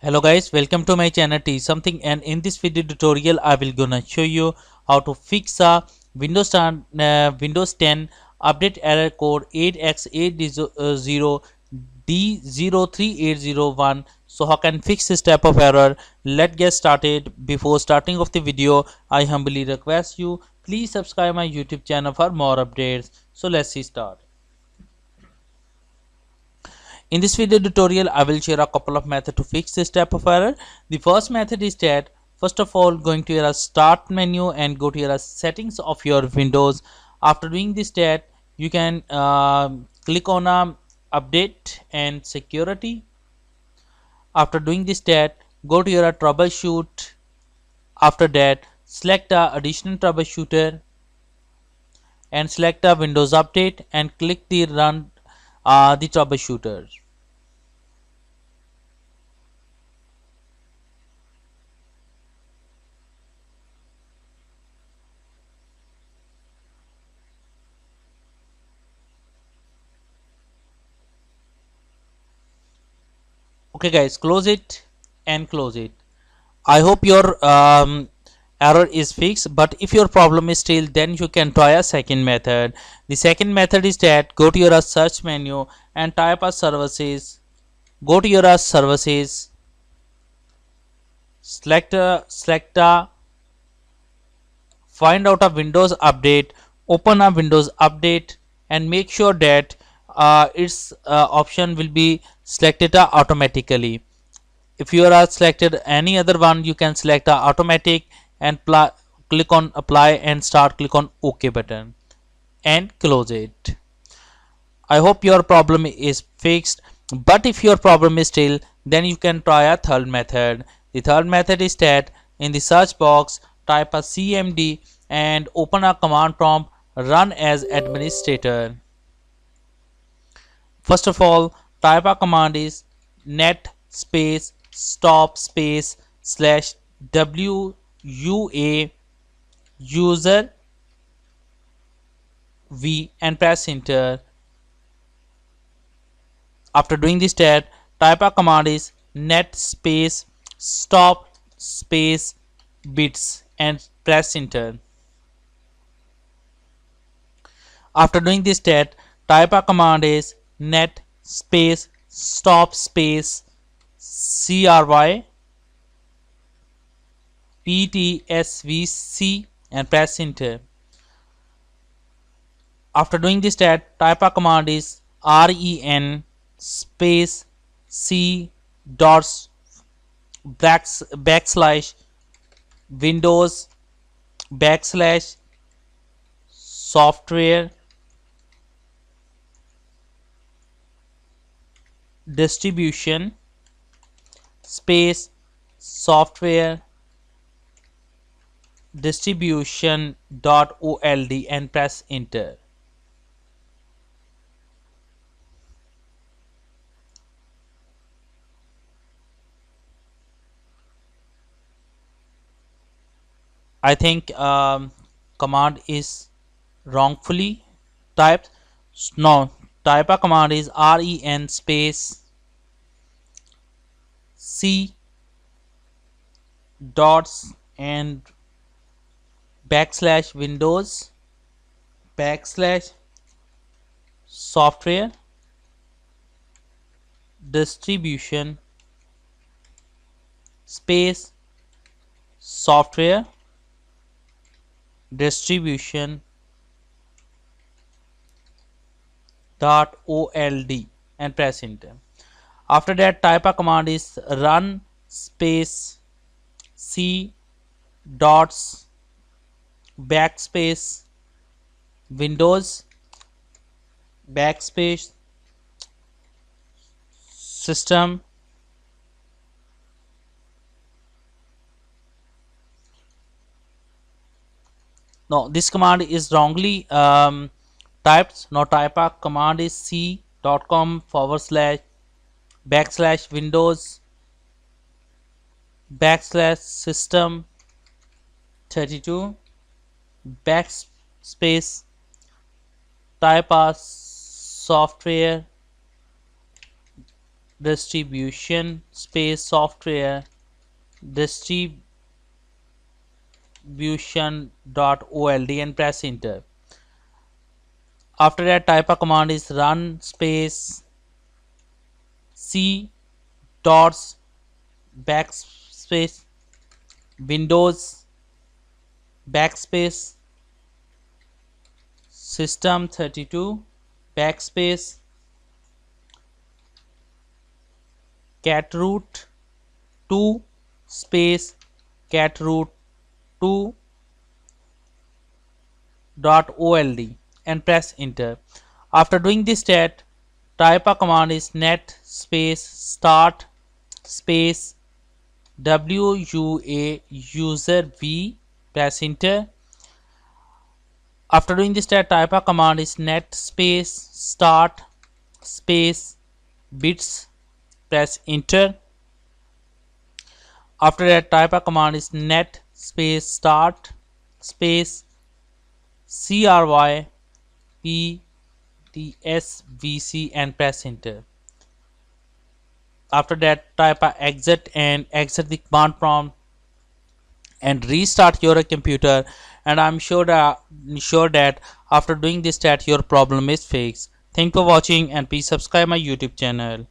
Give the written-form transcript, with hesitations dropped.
Hello guys, welcome to my channel T something, and in this video tutorial I will gonna show you how to fix a Windows 10 update error code 0X80D03801. So how can fix this type of error? Let's get started. Before starting of the video, I humbly request you please subscribe my YouTube channel for more updates. So let's see start. In this video tutorial, I will share a couple of methods to fix this type of error. The first method is that first of all going to your start menu and go to your settings of your Windows. After doing this that you can click on update and security. After doing this that go to your troubleshoot. After that select a additional troubleshooter and select a Windows update and click the run the troubleshooter. Okay guys, close it and close it. I hope your error is fixed, but if your problem is still, then you can try a second method. The second method is that go to your search menu and type a services. Go to your services, select a find out a Windows update, open a Windows update and make sure that its option will be selected automatically. If you are selected any other one, you can select the automatic and click on apply and start click on OK button and close it. I hope your problem is fixed, but if your problem is still, then you can try a third method. The third method is that in the search box type a cmd and open a command prompt, run as administrator. First of all, type a command is net space stop space slash wua user v and press enter. After doing this tab, type a command is net space stop space bits and press enter. After doing this tab, type a command is net space stop space cry ptsvc and press enter. After doing this tab, type a command is ren space c dots backslash windows backslash software distribution space software distribution.old and press enter. I think command is wrongfully typed. No, type a command is ren space c dots and backslash windows backslash software distribution space software distribution .old and press enter. After that, type a command is run space c dots backspace windows backspace system no, this command is wrongly typed. Now type a command is c.com / backslash windows backslash system 32 backspace type a software distribution space software distribution.old and press enter. After that, type a command is run space c dots backspace windows backspace system 32 backspace catroot 2 space catroot 2 .old and press enter. After doing this stat, type a command is net space start space wua user v, press enter. After doing this stat, type a command is net space start space bits, press enter. After that, type a command is net space start space cryptsvc and press enter. After that, type a exit and exit the command prompt and restart your computer, and I'm sure that after doing this that your problem is fixed. Thanks for watching and please subscribe my YouTube channel.